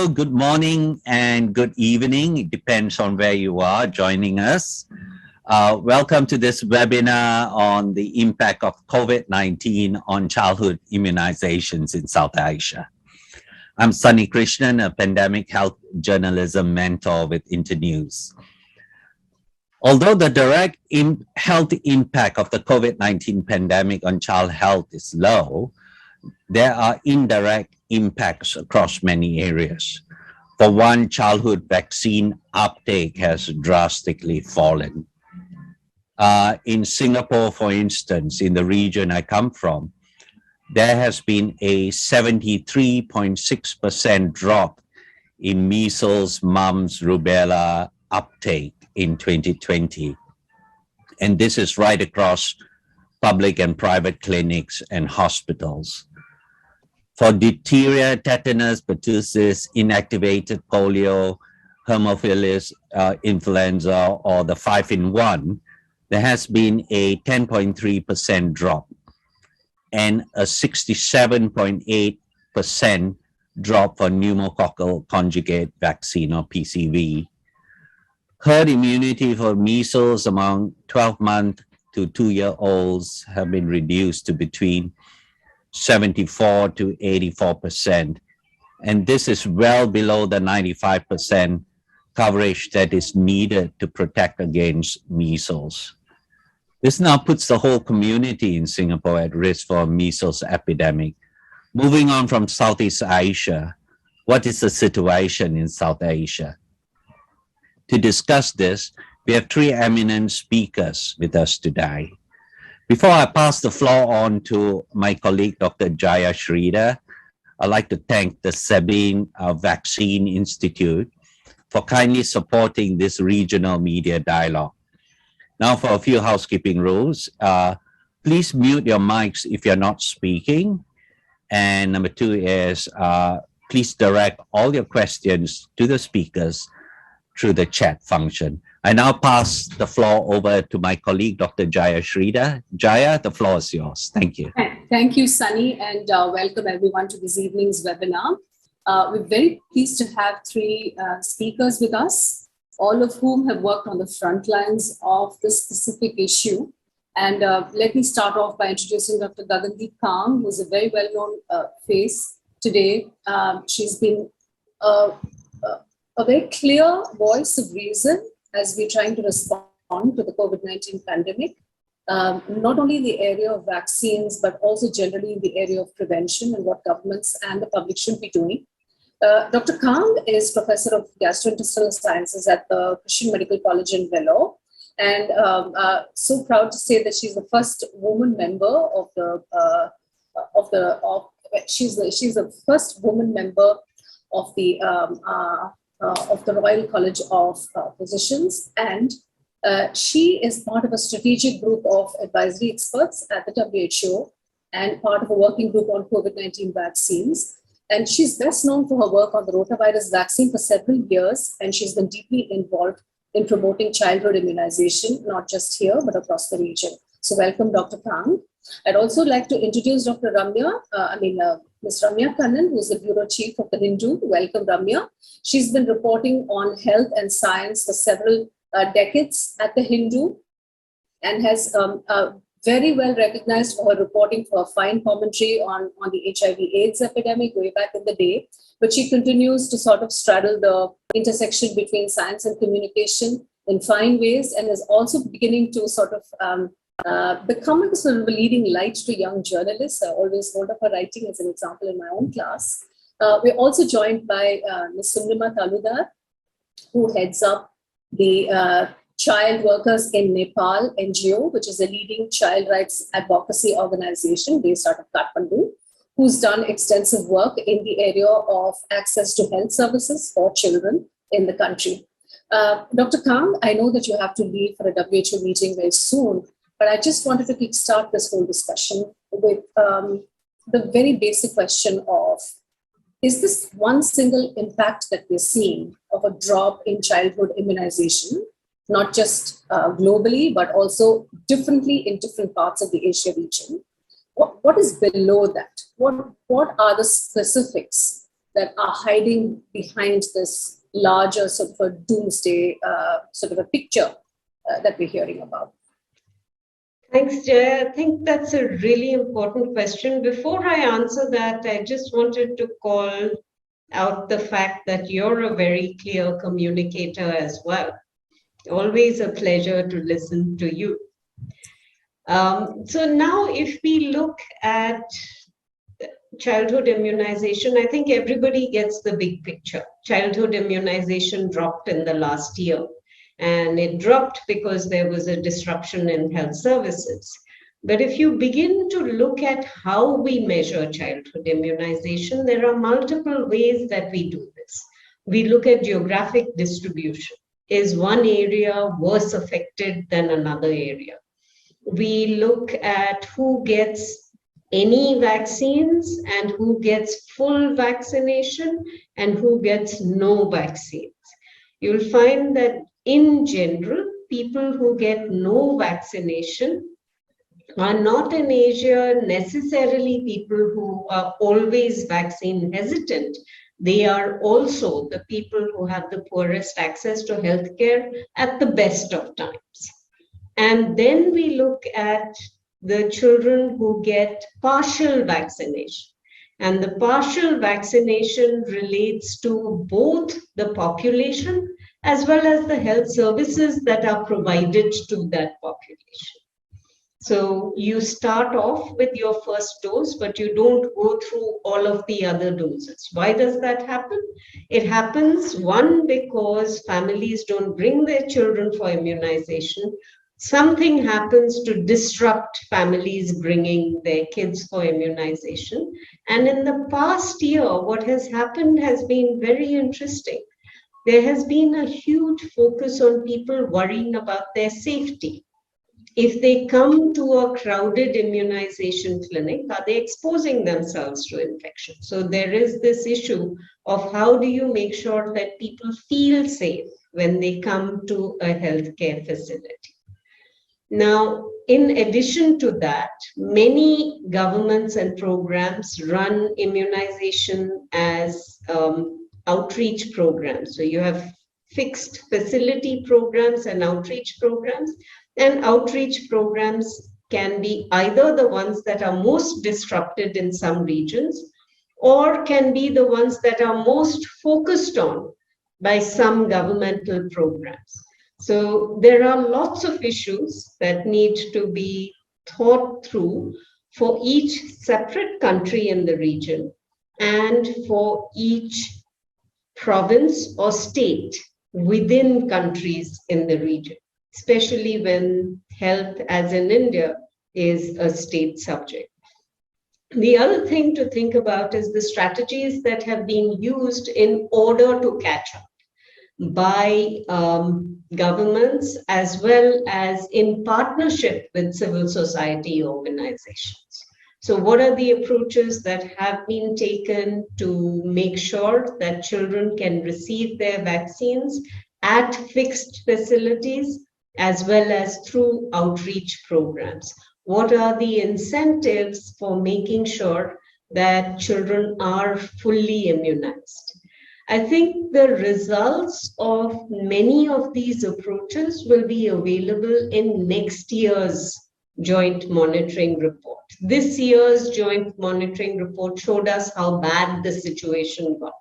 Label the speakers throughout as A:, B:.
A: Hello, good morning and good evening. It depends on where you are joining us. Welcome to this webinar on the impact of COVID-19 on childhood immunizations in South Asia. I'm Sunny Krishnan, a pandemic health journalism mentor with Internews. Although the direct health impact of the COVID-19 pandemic on child health is low, there are indirect impacts across many areas. For one, childhood vaccine uptake has drastically fallen. In Singapore, for instance, in the region I come from, there has been a 73.6% drop in measles, mumps, rubella uptake in 2020. And this is right across public and private clinics and hospitals. For diphtheria, tetanus, pertussis, inactivated polio, Haemophilus influenza, or the 5-in-1, there has been a 10.3% drop and a 67.8% drop for pneumococcal conjugate vaccine, or PCV. Herd immunity for measles among 12-month to 2-year-olds have been reduced to between 74 to 84%. And this is well below the 95% coverage that is needed to protect against measles. This now puts the whole community in Singapore at risk for a measles epidemic. Moving on from Southeast Asia, what is the situation in South Asia? To discuss this, we have three eminent speakers with us today. Before I pass the floor on to my colleague, Dr. Jaya Shreedhar, I'd like to thank the Sabine Vaccine Institute for kindly supporting this regional media dialogue. Now for a few housekeeping rules. Please mute your mics if you're not speaking. And number two is, please direct all your questions to the speakers through the chat function. I now pass the floor over to my colleague, Dr. Jaya Shreedhar. Jaya, the floor is yours. Thank you.
B: Thank you, Sunny, and welcome everyone to this evening's webinar. We're very pleased to have three speakers with us, all of whom have worked on the front lines of this specific issue. And let me start off by introducing Dr. Gagandeep Kang, who's a very well-known face today. She's been a very clear voice of reason as we're trying to respond to the COVID-19 pandemic, not only in the area of vaccines, but also generally in the area of prevention and what governments and the public should be doing. Dr. Kang is Professor of Gastrointestinal Sciences at the Christian Medical College in Vellore, and so proud to say that she's the first woman member of she's the first woman member of the Royal College of Physicians, and she is part of a strategic group of advisory experts at the WHO and part of a working group on COVID-19 vaccines. And she's best known for her work on the rotavirus vaccine for several years, and she's been deeply involved in promoting childhood immunization, not just here, but across the region. So welcome, Dr. Kang. I'd also like to introduce Dr. Ms. Ramya Kannan, who is the Bureau Chief of the Hindu. Welcome, Ramya. She's been reporting on health and science for several decades at the Hindu and has very well recognized for her reporting for a fine commentary on the HIV/AIDS epidemic way back in the day. But she continues to sort of straddle the intersection between science and communication in fine ways, and is also beginning to sort of become a sort of a leading light to young journalists. I always hold up her writing as an example in my own class. We're also joined by Ms. Sundrima Taludar, who heads up the Child Workers in Nepal NGO, which is a leading child rights advocacy organization based out of Kathmandu, who's done extensive work in the area of access to health services for children in the country. Dr. Kang, I know that you have to leave for a WHO meeting very soon, but I just wanted to kickstart this whole discussion with the very basic question of, is this one single impact that we're seeing of a drop in childhood immunization, not just globally, but also differently in different parts of the Asia region? What is below that? What are the specifics that are hiding behind this larger sort of a doomsday sort of a picture that we're hearing about?
C: Thanks, Jaya. I think that's a really important question. Before I answer that, I just wanted to call out the fact that you're a very clear communicator as well. Always a pleasure to listen to you. So now if we look at childhood immunization, I think everybody gets the big picture. Childhood immunization dropped in the last year, and it dropped because there was a disruption in health services. But if you begin to look at how we measure childhood immunization, there are multiple ways that we do this. We look at geographic distribution. Is one area worse affected than another area? We look at who gets any vaccines and who gets full vaccination and who gets no vaccines. You'll find that in general, people who get no vaccination are not in Asia necessarily people who are always vaccine hesitant. They are also the people who have the poorest access to healthcare at the best of times. And then we look at the children who get partial vaccination. And the partial vaccination relates to both the population as well as the health services that are provided to that population. So you start off with your first dose, but you don't go through all of the other doses. Why does that happen? It happens, one, because families don't bring their children for immunization. Something happens to disrupt families bringing their kids for immunization. And in the past year, what has happened has been very interesting. There has been a huge focus on people worrying about their safety. If they come to a crowded immunization clinic, are they exposing themselves to infection? So there is this issue of how do you make sure that people feel safe when they come to a healthcare facility. Now, in addition to that, many governments and programs run immunization as outreach programs. So you have fixed facility programs and outreach programs. And outreach programs can be either the ones that are most disrupted in some regions, or can be the ones that are most focused on by some governmental programs. So there are lots of issues that need to be thought through for each separate country in the region and for each province or state within countries in the region, especially when health, as in India, is a state subject. The other thing to think about is the strategies that have been used in order to catch up by governments as well as in partnership with civil society organizations. So what are the approaches that have been taken to make sure that children can receive their vaccines at fixed facilities as well as through outreach programs? What are the incentives for making sure that children are fully immunized? I think the results of many of these approaches will be available in next year's joint monitoring report. This year's joint monitoring report showed us how bad the situation got.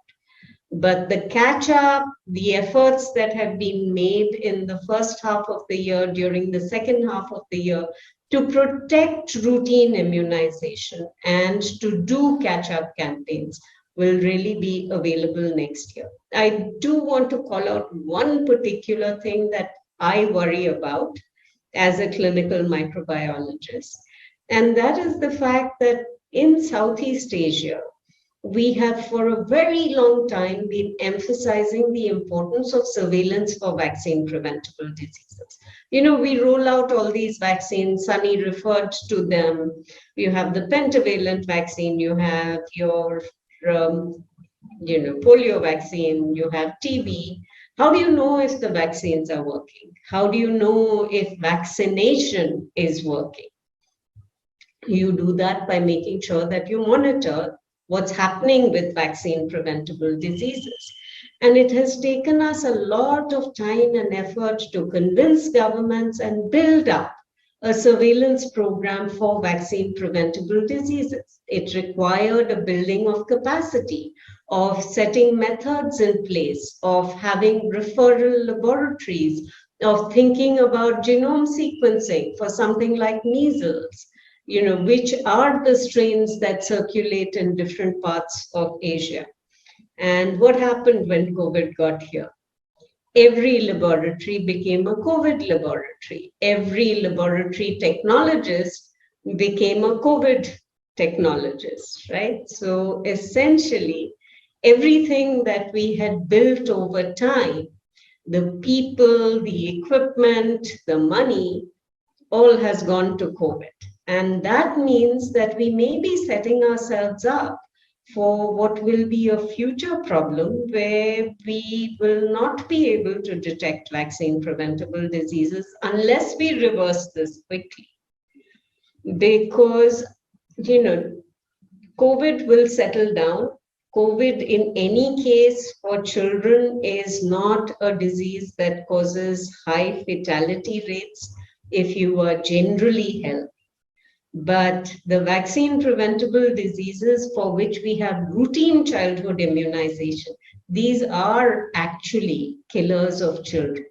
C: But the catch-up, the efforts that have been made in the first half of the year, during the second half of the year, to protect routine immunization and to do catch-up campaigns will really be available next year. I do want to call out one particular thing that I worry about as a clinical microbiologist, and that is the fact that in Southeast Asia, we have for a very long time been emphasizing the importance of surveillance for vaccine preventable diseases. You know, we roll out all these vaccines, Sunny referred to them. You have the pentavalent vaccine, you have your polio vaccine, you have TB. How do you know if the vaccines are working? How do you know if vaccination is working? You do that by making sure that you monitor what's happening with vaccine preventable diseases. And it has taken us a lot of time and effort to convince governments and build up a surveillance program for vaccine preventable diseases. It required a building of capacity, of setting methods in place, of having referral laboratories, of thinking about genome sequencing for something like measles, which are the strains that circulate in different parts of Asia. And what happened when COVID got here? Every laboratory became a COVID laboratory. Every laboratory technologist became a COVID technologist, right? So essentially, everything that we had built over time, the people, the equipment, the money, all has gone to COVID. And that means that we may be setting ourselves up for what will be a future problem where we will not be able to detect vaccine preventable diseases unless we reverse this quickly. Because, COVID will settle down. COVID, in any case, for children is not a disease that causes high fatality rates if you are generally healthy. But the vaccine preventable diseases for which we have routine childhood immunization, these are actually killers of children.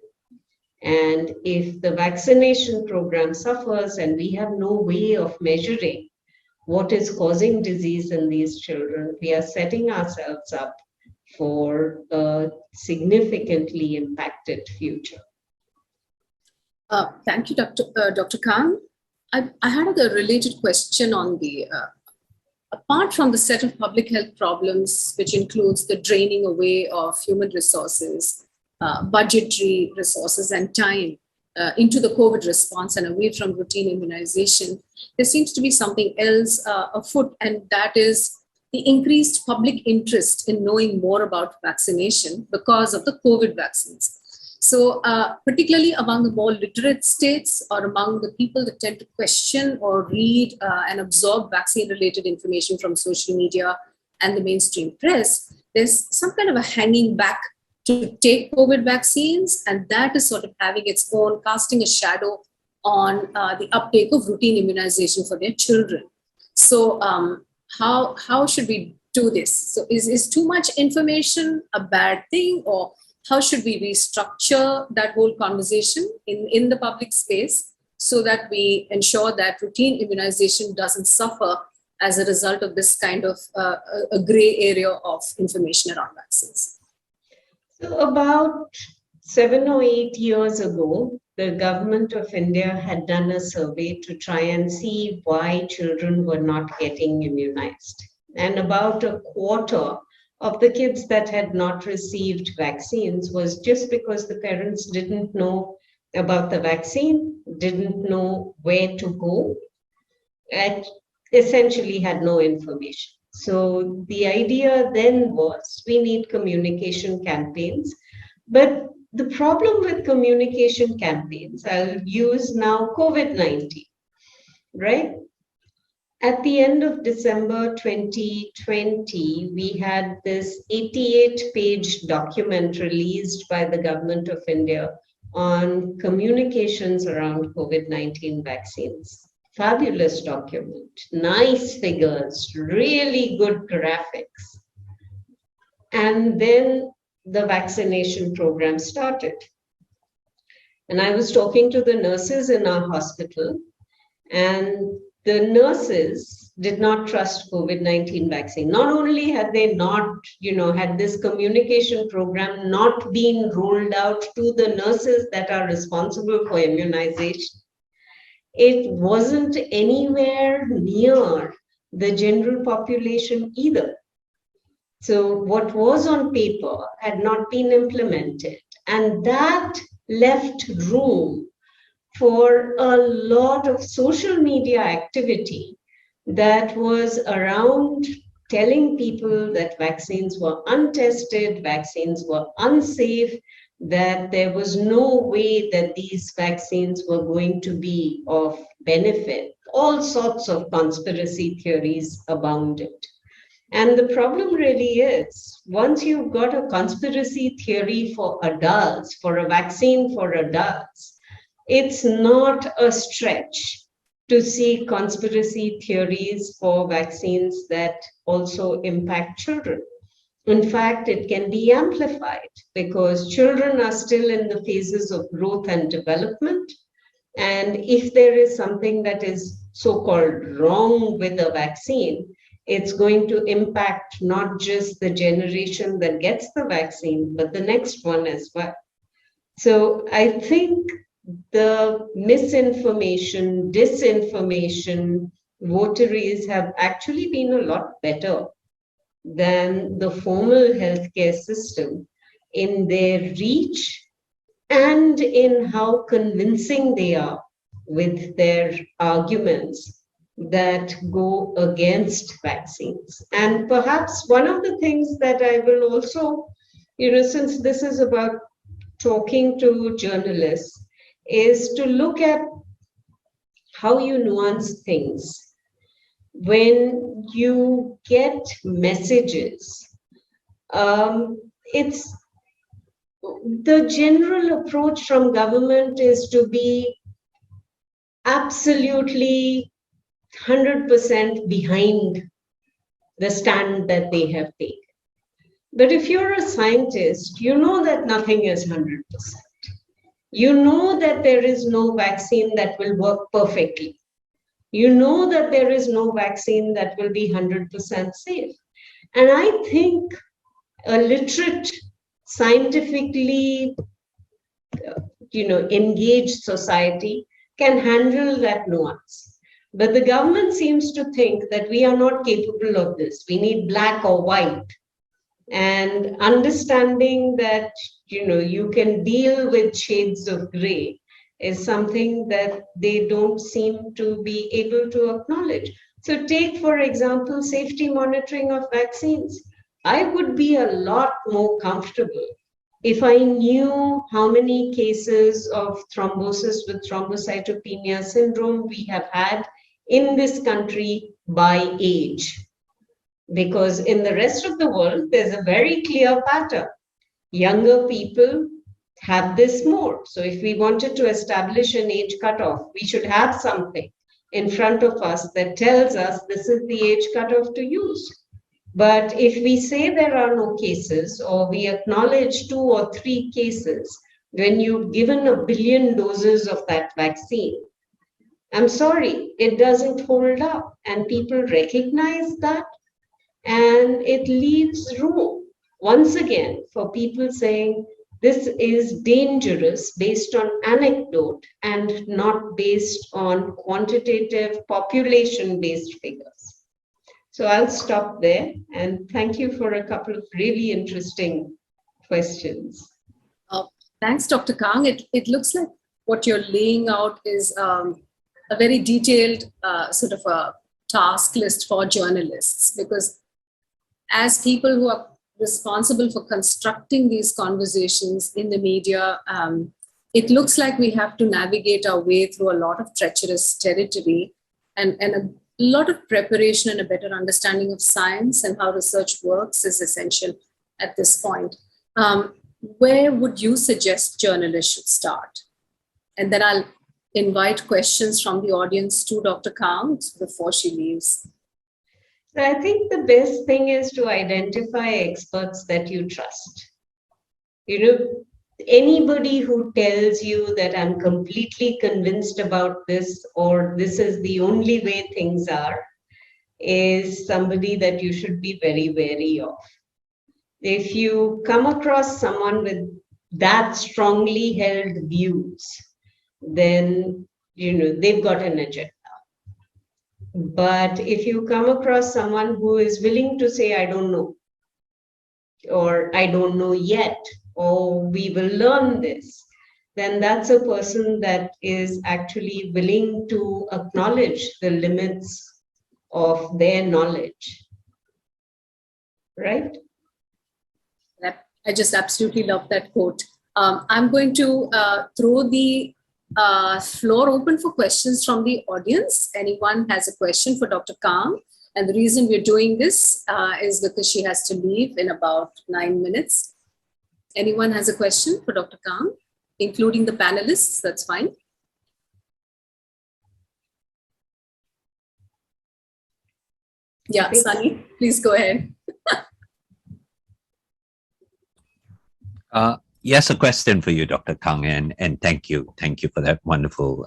C: And if the vaccination program suffers and we have no way of measuring what is causing disease in these children, we are setting ourselves up for a significantly impacted future.
B: Thank you, Dr. Khan. I had a related question on the, apart from the set of public health problems, which includes the draining away of human resources, budgetary resources and time into the COVID response and away from routine immunization, there seems to be something else afoot, and that is the increased public interest in knowing more about vaccination because of the COVID vaccines. So particularly among the more literate states or among the people that tend to question or read and absorb vaccine-related information from social media and the mainstream press, there's some kind of a hanging back to take COVID vaccines, and that is sort of having its own, casting a shadow on the uptake of routine immunization for their children. So how should we do this? So is too much information a bad thing, or how should we restructure that whole conversation in the public space so that we ensure that routine immunization doesn't suffer as a result of this kind of a gray area of information around vaccines?
C: So about 7 or 8 years ago, the government of India had done a survey to try and see why children were not getting immunized. And about a quarter of the kids that had not received vaccines was just because the parents didn't know about the vaccine, didn't know where to go, and essentially had no information. So the idea then was we need communication campaigns. But the problem with communication campaigns, I'll use now COVID-19, right? At the end of December 2020, we had this 88-page document released by the government of India on communications around COVID-19 vaccines. Fabulous document, nice figures, really good graphics. And then the vaccination program started. And I was talking to the nurses in our hospital, and the nurses did not trust COVID-19 vaccine. Not only had they not, had this communication program not been rolled out to the nurses that are responsible for immunization, it wasn't anywhere near the general population either. So what was on paper had not been implemented, and that left room for a lot of social media activity that was around telling people that vaccines were untested, vaccines were unsafe, that there was no way that these vaccines were going to be of benefit. All sorts of conspiracy theories abounded. And the problem really is, once you've got a conspiracy theory for adults, for a vaccine for adults, it's not a stretch to see conspiracy theories for vaccines that also impact children. In fact, it can be amplified because children are still in the phases of growth and development. And if there is something that is so-called wrong with a vaccine, it's going to impact not just the generation that gets the vaccine, but the next one as well. So I think the misinformation, disinformation votaries have actually been a lot better than the formal healthcare system in their reach and in how convincing they are with their arguments that go against vaccines. And perhaps one of the things that I will also, since this is about talking to journalists, is to look at how you nuance things. When you get messages, it's the general approach from government is to be absolutely 100% behind the stand that they have taken. But if you're a scientist, you know that nothing is 100%. You know that there is no vaccine that will work perfectly. You know that there is no vaccine that will be 100% safe. And I think a literate, scientifically engaged society can handle that nuance. But the government seems to think that we are not capable of this. We need black or white. And understanding that, you can deal with shades of gray is something that they don't seem to be able to acknowledge. So take, for example, safety monitoring of vaccines. I would be a lot more comfortable if I knew how many cases of thrombosis with thrombocytopenia syndrome we have had in this country by age. Because in the rest of the world, there's a very clear pattern. Younger people have this more. So if we wanted to establish an age cutoff, we should have something in front of us that tells us this is the age cutoff to use. But if we say there are no cases, or we acknowledge 2 or 3 cases, when you've given 1 billion doses of that vaccine, I'm sorry, it doesn't hold up. And people recognize that. And it leaves room, once again, for people saying this is dangerous based on anecdote and not based on quantitative population-based figures. So I'll stop there, and thank you for a couple of really interesting questions.
B: Thanks, Dr. Kang. It looks like what you're laying out is a very detailed sort of a task list for journalists, because as people who are responsible for constructing these conversations in the media, it looks like we have to navigate our way through a lot of treacherous territory, and a lot of preparation and a better understanding of science and how research works is essential at this point. Where would you suggest journalists should start? And then I'll invite questions from the audience to Dr. Kang before she leaves.
C: So I think the best thing is to identify experts that you trust. Anybody who tells you that I'm completely convinced about this, or this is the only way things are, is somebody that you should be very wary of. If you come across someone with that strongly held views, then, they've got an agenda. But if you come across someone who is willing to say, I don't know, or I don't know yet, or we will learn this, then that's a person that is actually willing to acknowledge the limits of their knowledge. Right?
B: I just absolutely love that quote. I'm going to throw the floor open for questions from the audience. Anyone has a question for Dr. Kang? And the reason we're doing this is because she has to leave in about 9 minutes. Anyone has a question for Dr. Kang, including the panelists? That's fine. Yeah, Sunny, please go ahead.
A: Yes, a question for you, Dr. Kang, and thank you for that wonderful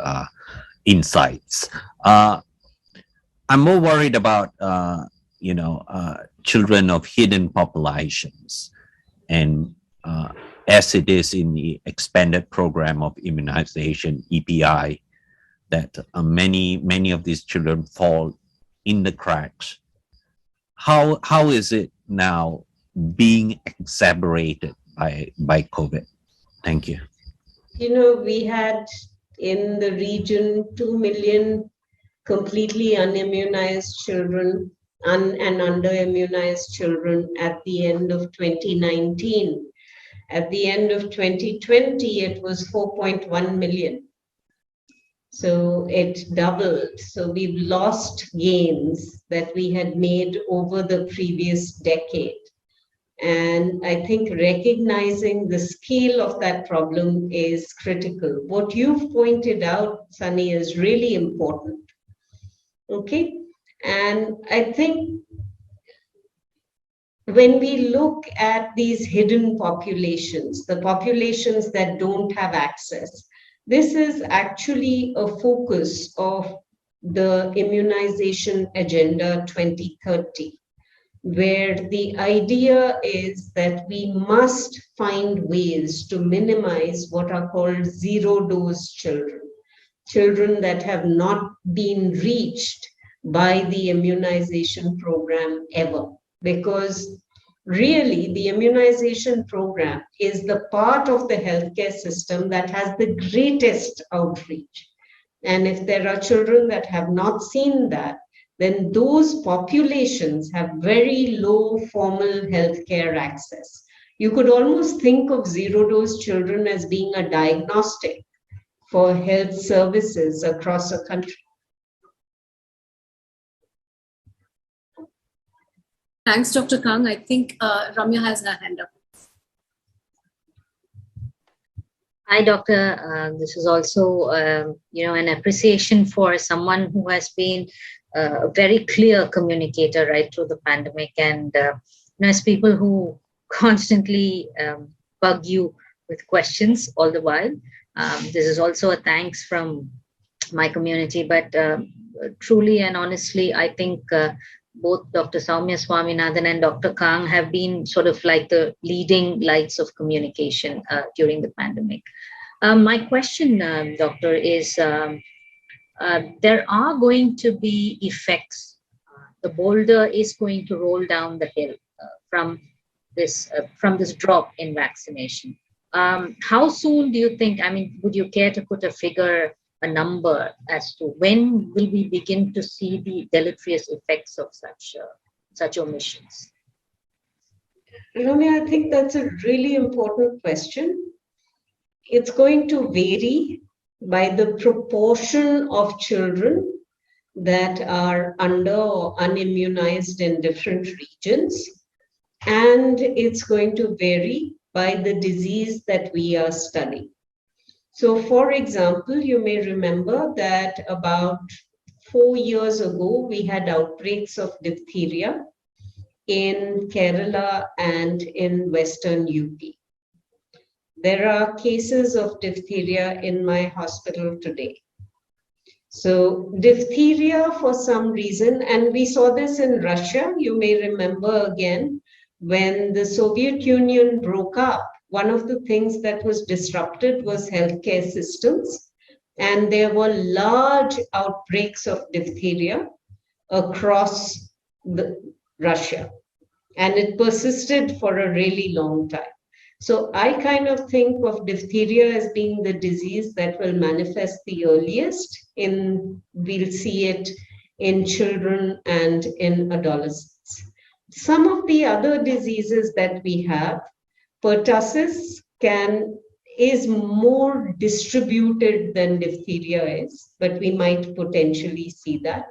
A: insights. I'm more worried about children of hidden populations, and as it is in the expanded program of immunization (EPI), that many of these children fall in the cracks. How is it now being exacerbated by COVID? Thank you.
C: We had in the region 2 million completely unimmunized children and under-immunized children at the end of 2019. At the end of 2020, it was 4.1 million. So it doubled. So we've lost gains that we had made over the previous decade. And I think recognizing the scale of that problem is critical. What you've pointed out, Sunny, is really important. Okay? And I think when we look at these hidden populations, the populations that don't have access, this is actually a focus of the Immunization Agenda 2030, where the idea is that we must find ways to minimize what are called zero-dose children, children that have not been reached by the immunization program ever. Because really, the immunization program is the part of the healthcare system that has the greatest outreach. And if there are children that have not seen that, then those populations have very low formal healthcare access. You could almost think of zero-dose children as being a diagnostic for health services across a country.
B: Thanks, Dr. Kang. I think Ramya has her hand up.
D: Hi, Doctor. This is also, an appreciation for someone who has been a very clear communicator right through the pandemic, and as people who constantly bug you with questions all the while. This is also a thanks from my community, but truly and honestly, I think both Dr. Soumya Swaminathan and Dr. Kang have been sort of like the leading lights of communication during the pandemic. My question, Doctor, is there are going to be effects. The boulder is going to roll down the hill from this drop in vaccination. How soon do you think, would you care to put a figure, a number as to when will we begin to see the deleterious effects of such omissions?
C: Ramya, I think that's a really important question. It's going to vary by the proportion of children that are under or unimmunized in different regions. And it's going to vary by the disease that we are studying. So, for example, you may remember that about 4 years ago, we had outbreaks of diphtheria in Kerala and in Western UP. There are cases of diphtheria in my hospital today. So diphtheria, for some reason, and we saw this in Russia, you may remember again, when the Soviet Union broke up, one of the things that was disrupted was healthcare systems. And there were large outbreaks of diphtheria across Russia. And it persisted for a really long time. So I kind of think of diphtheria as being the disease that will manifest the earliest. We'll see it in children and in adolescents. Some of the other diseases that we have, pertussis is more distributed than diphtheria is, but we might potentially see that.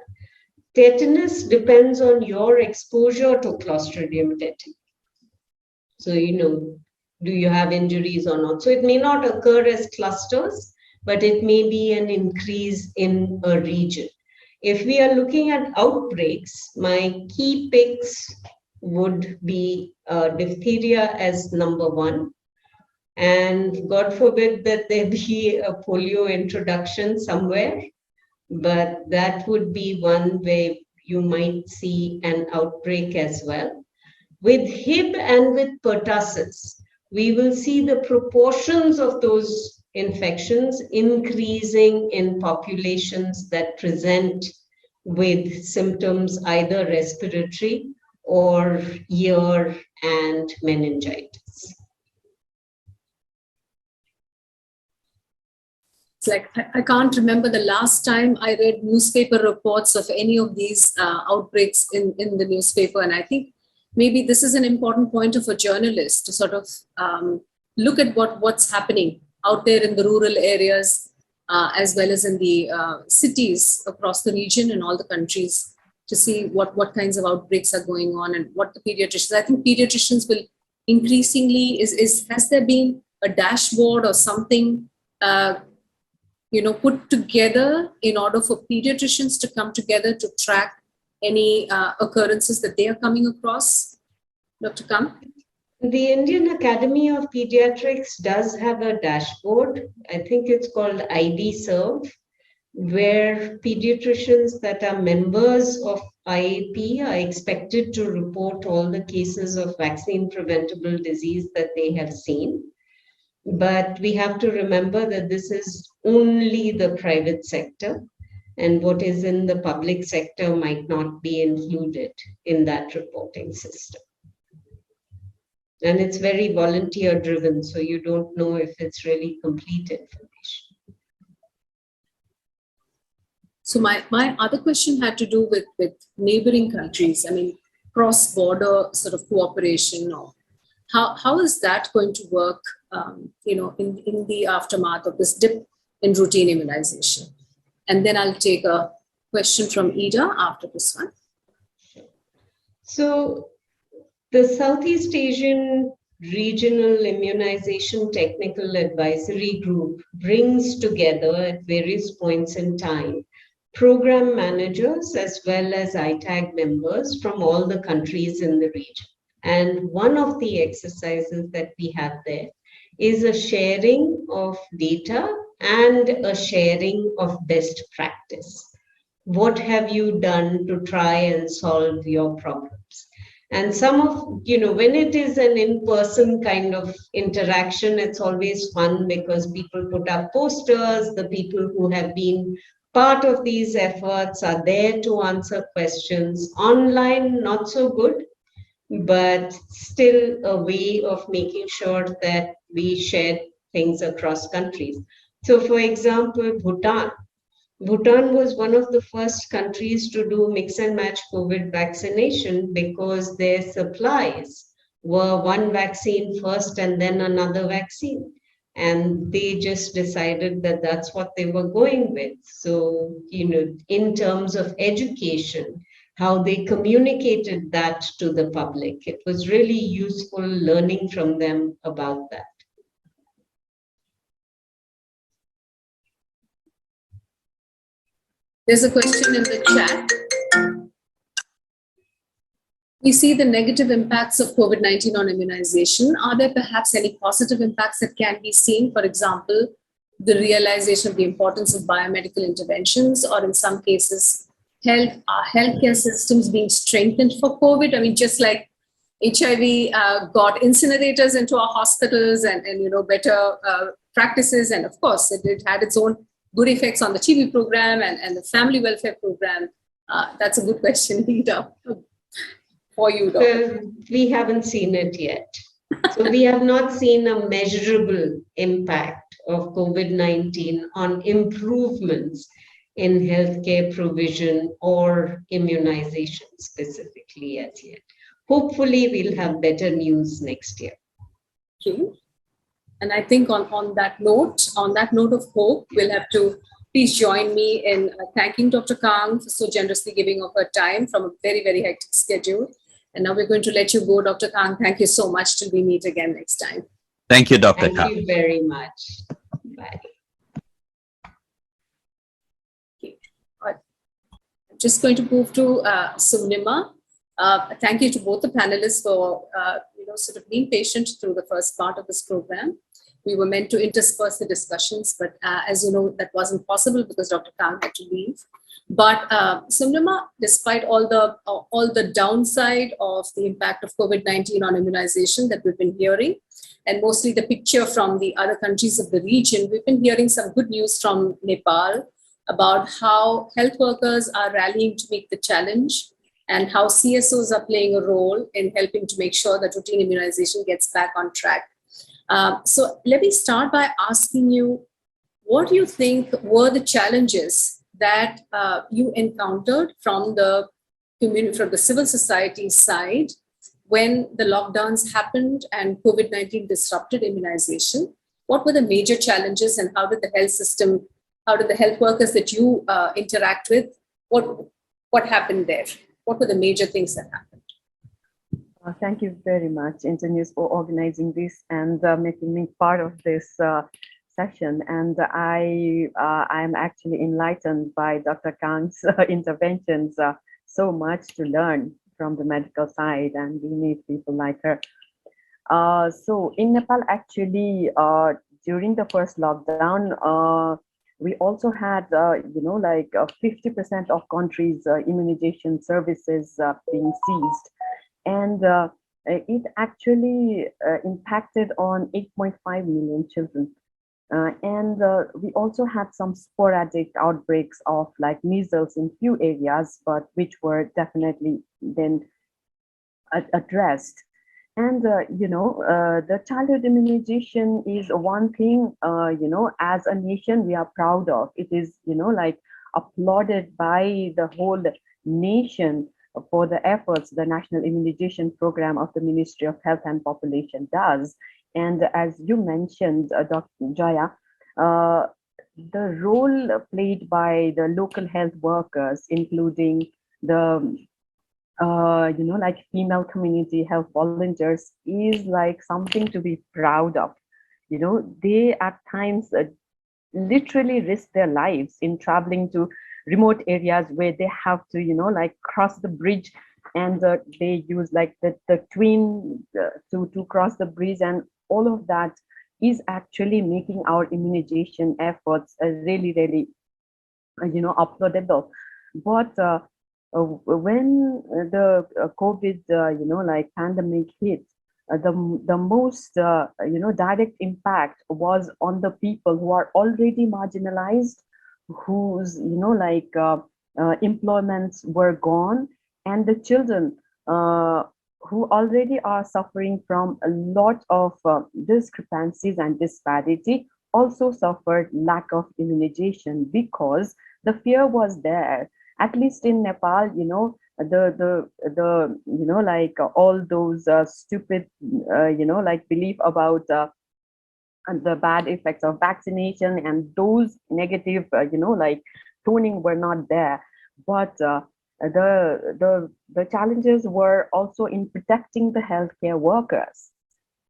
C: Tetanus depends on your exposure to Clostridium tetani. So, do you have injuries or not? So it may not occur as clusters, but it may be an increase in a region. If we are looking at outbreaks, my key picks would be diphtheria as number one. And God forbid that there be a polio introduction somewhere, but that would be one where you might see an outbreak as well. With Hib and with pertussis, we will see the proportions of those infections increasing in populations that present with symptoms either respiratory or ear and meningitis.
B: It's like, I can't remember the last time I read newspaper reports of any of these outbreaks in the newspaper. And I think maybe this is an important point of a journalist to sort of look at what's happening out there in the rural areas, as well as in the cities across the region and all the countries, to see what kinds of outbreaks are going on and what the pediatricians. I think pediatricians will increasingly, has there been a dashboard or something put together in order for pediatricians to come together to track any occurrences that they are coming across? Dr. Kant?
C: The Indian Academy of Pediatrics does have a dashboard. I think it's called ID-Serve, where pediatricians that are members of IAP are expected to report all the cases of vaccine-preventable disease that they have seen. But we have to remember that this is only the private sector, and what is in the public sector might not be included in that reporting system. And it's very volunteer driven, so you don't know if it's really complete information.
B: So my other question had to do with neighboring countries. I mean, cross-border sort of cooperation, or how is that going to work, in the aftermath of this dip in routine immunization? And then I'll take a question from Ida after this one.
C: So the Southeast Asian Regional Immunization Technical Advisory Group brings together at various points in time program managers as well as ITAG members from all the countries in the region. And one of the exercises that we have there is a sharing of data and a sharing of best practice. What have you done to try and solve your problems? And some of, when it is an in-person kind of interaction, it's always fun because people put up posters, the people who have been part of these efforts are there to answer questions. Online, not so good, but still a way of making sure that we share things across countries. So for example, Bhutan was one of the first countries to do mix and match COVID vaccination because their supplies were one vaccine first and then another vaccine. And they just decided that that's what they were going with. So, in terms of education, how they communicated that to the public, it was really useful learning from them about that.
B: There's a question in the chat. We see the negative impacts of COVID-19 on immunization. Are there perhaps any positive impacts that can be seen? For example, the realization of the importance of biomedical interventions, or in some cases, healthcare systems being strengthened for COVID. I mean, just like HIV got incinerators into our hospitals and better practices. And of course, it had its own good effects on the TB program and the family welfare program. That's a good question, Rita, for you, Doctor.
C: We haven't seen it yet. So we have not seen a measurable impact of COVID-19 on improvements in healthcare provision or immunization specifically as yet. Hopefully, we'll have better news next year.
B: Okay. And I think on that note of hope, we'll have to please join me in thanking Dr. Kang for so generously giving of her time from a very, very hectic schedule. And now we're going to let you go, Dr. Kang. Thank you so much till we meet again next time.
A: Thank you, Dr.
C: Thank
A: Khan.
C: you very much. Bye.
B: I'm just going to move to Sunima. Thank you to both the panelists for sort of being patient through the first part of this program. We were meant to intersperse the discussions, but as you know, that wasn't possible because Dr. Kang had to leave. But Sunima, despite all the downside of the impact of COVID-19 on immunization that we've been hearing, and mostly the picture from the other countries of the region, we've been hearing some good news from Nepal about how health workers are rallying to meet the challenge and how CSOs are playing a role in helping to make sure that routine immunization gets back on track. So let me start by asking you, what do you think were the challenges that you encountered from the community, from the civil society side when the lockdowns happened and COVID-19 disrupted immunization? What were the major challenges and how did the health system, how did the health workers that you interact with, what happened there? What were the major things that happened?
E: Thank you very much, Internews, for organizing this and making me part of this session. And I'm actually enlightened by Dr. Kang's interventions. So much to learn from the medical side, and we need people like her. So in Nepal, actually, during the first lockdown, we also had, 50% of countries' immunization services being seized. And it actually impacted on 8.5 million children. And we also had some sporadic outbreaks of like measles in few areas, but which were definitely then addressed. And, the childhood immunization is one thing, as a nation, we are proud of. It is, applauded by the whole nation for the efforts the National Immunization Program of the Ministry of Health and Population does. And as you mentioned, Dr. Jaya, the role played by the local health workers, including the female community health volunteers, is like something to be proud of. They at times literally risk their lives in traveling to remote areas where they have to, cross the bridge, and they use like the twin to cross the bridge, and all of that is actually making our immunization efforts really, really, applaudable. But when the COVID, pandemic hit, the most, direct impact was on the people who are already marginalized, whose, employments were gone, and the children who already are suffering from a lot of discrepancies and disparity also suffered lack of immunization because the fear was there. At least in Nepal, all those stupid, belief about the bad effects of vaccination and those negative, toning were not there. But the challenges were also in protecting the healthcare workers.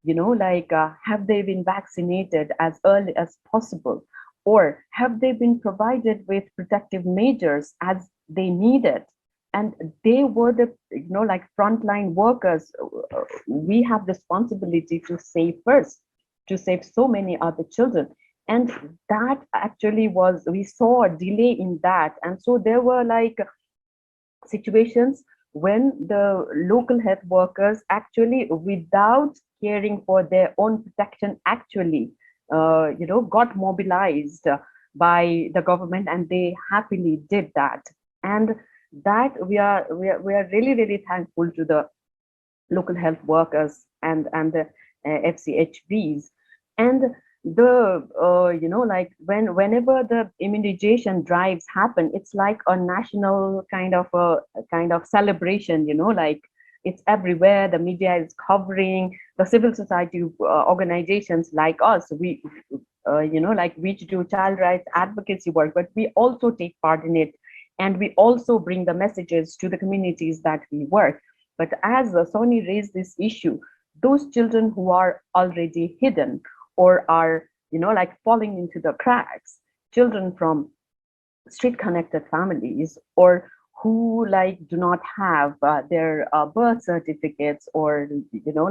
E: Have they been vaccinated as early as possible? Or have they been provided with protective measures as they needed? And they were the, frontline workers. We have responsibility to save first, to save so many other children. And that actually we saw a delay in that. And so there were situations when the local health workers actually, without caring for their own protection, actually, got mobilized by the government, and they happily did that. And that we are really, really thankful to the local health workers and the FCHBs. And the whenever the immunization drives happen, it's like a national kind of celebration, It's everywhere. The media is covering. The civil society organizations like us, we like we do child rights advocacy work, but we also take part in it, and we also bring the messages to the communities that we work. But as Sony raised this issue, those children who are already hidden or are like falling into the cracks, children from street connected families, or who like do not have their birth certificates, or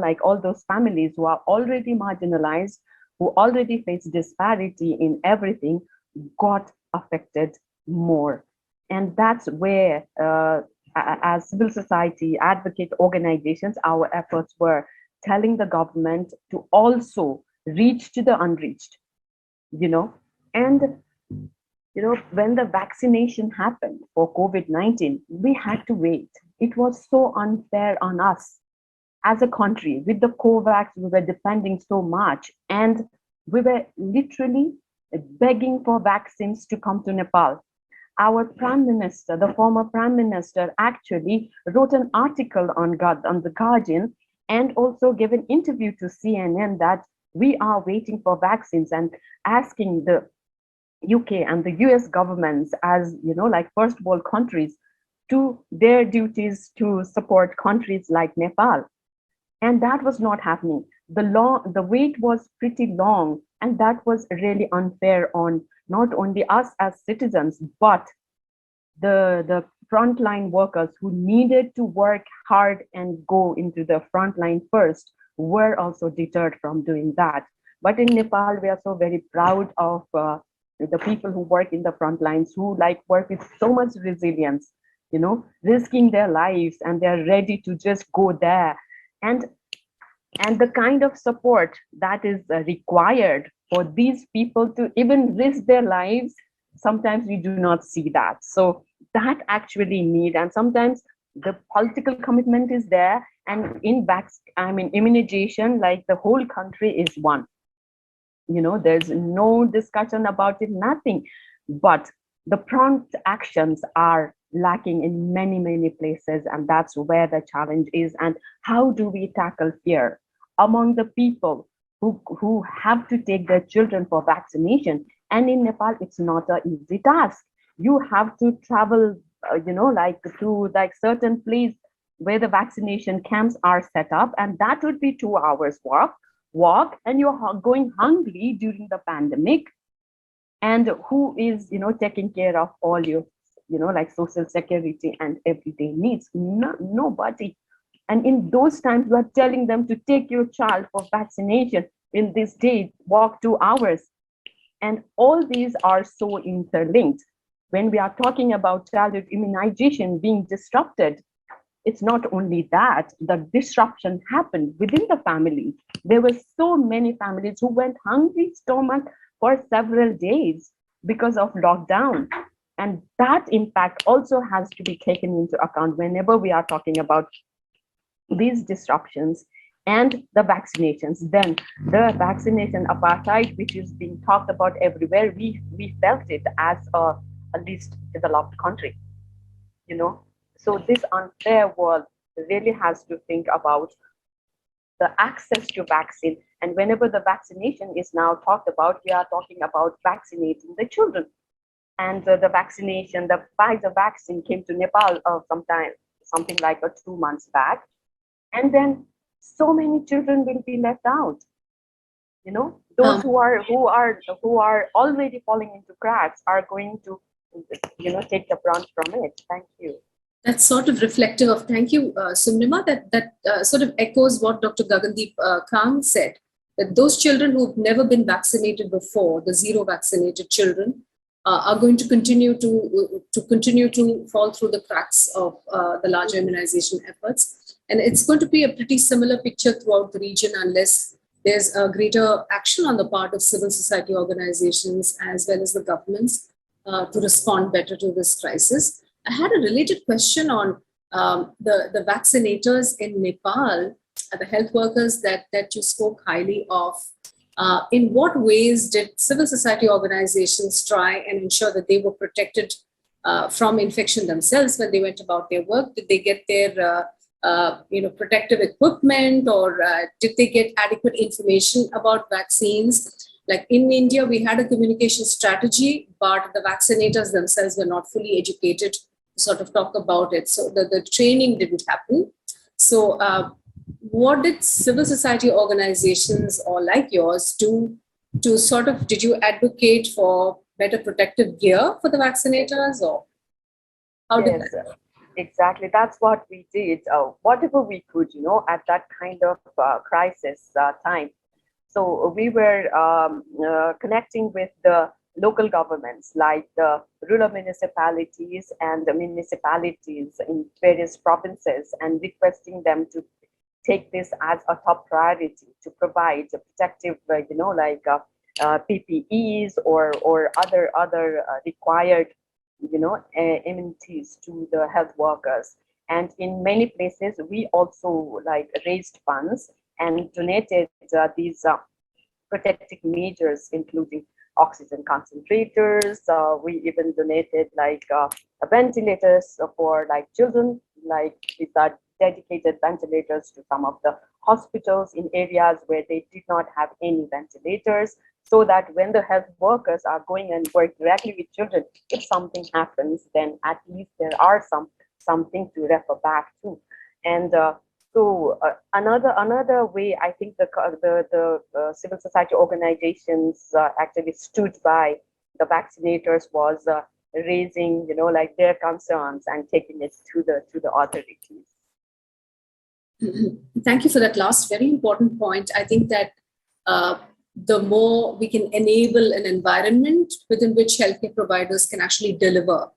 E: like all those families who are already marginalized, who already face disparity in everything, got affected more. And that's where as civil society advocate organizations, our efforts were telling the government to also reach to the unreached, and when the vaccination happened for COVID-19, we had to wait. It was so unfair on us as a country. With the COVAX, we were depending so much, and we were literally begging for vaccines to come to Nepal. Our Prime Minister, the former Prime Minister, actually wrote an article on the Guardian and also gave an interview to CNN that we are waiting for vaccines, and asking the UK and the US governments, as like first world countries, to their duties to support countries like Nepal. And that was not happening. The wait was pretty long, and that was really unfair on not only us as citizens, but the frontline workers who needed to work hard and go into the front line first were also deterred from doing that. But in Nepal, we are so very proud of the people who work in the front lines, who like work with so much resilience, risking their lives, and they're ready to just go there. And the kind of support that is required for these people to even risk their lives, sometimes we do not see that. So that actually need, and sometimes the political commitment is there, and in immunization, like the whole country is one. There's no discussion about it, nothing. But the prompt actions are lacking in many, many places, and that's where the challenge is. And how do we tackle fear among the people who have to take their children for vaccination? And in Nepal, it's not an easy task. You have to travel, like to like certain place where the vaccination camps are set up, and that would be 2 hours walk, and you're going hungry during the pandemic. And who is taking care of all your like social security and everyday needs? Nobody. And in those times, we are telling them to take your child for vaccination in this day, walk 2 hours. And all these are so interlinked. When we are talking about childhood immunization being disrupted, it's not only that, the disruption happened within the family. There were so many families who went hungry stomach for several days because of lockdown. And that impact also has to be taken into account whenever we are talking about these disruptions and the vaccinations. Then the vaccination apartheid, which is being talked about everywhere, we felt it as a least developed country, So this unfair world really has to think about the access to vaccine. And whenever the vaccination is now talked about, we are talking about vaccinating the children. And the vaccination, the Pfizer vaccine came to Nepal something like 2 months back. And then so many children will be left out. Those who are already falling into cracks are going to, take the brunt from it. Thank you.
B: That's sort of reflective of, thank you, Sumnima, that sort of echoes what Dr. Gagandeep Kang said, that those children who've never been vaccinated before, the zero vaccinated children, are going to continue to fall through the cracks of the larger immunization efforts. And it's going to be a pretty similar picture throughout the region unless there's a greater action on the part of civil society organizations as well as the governments to respond better to this crisis. I had a related question on the vaccinators in Nepal, the health workers that you spoke highly of. In what ways did civil society organizations try and ensure that they were protected from infection themselves when they went about their work? Did they get their protective equipment, or did they get adequate information about vaccines? Like in India, we had a communication strategy, but the vaccinators themselves were not fully educated to sort of talk about it. So the training didn't happen. So what did civil society organizations or like yours do to sort of, did you advocate for better protective gear for the vaccinators, or how did
E: Yes,
B: that?
E: exactly. That's what we did. Whatever we could, at that kind of crisis time. So we were connecting with the local governments, like the rural municipalities and the municipalities in various provinces, and requesting them to take this as a top priority to provide protective, PPEs or other required, amenities to the health workers. And in many places, we also raised funds and donated these protective measures, including oxygen concentrators. We even donated ventilators for children. These are dedicated ventilators to some of the hospitals in areas where they did not have any ventilators, so that when the health workers are going and work directly with children, if something happens, then at least there are something to refer back to. And another way, I think the civil society organizations actually stood by the vaccinators was raising their concerns and taking it to the authorities.
B: Thank you for that last very important point. I think that the more we can enable an environment within which healthcare providers can actually deliver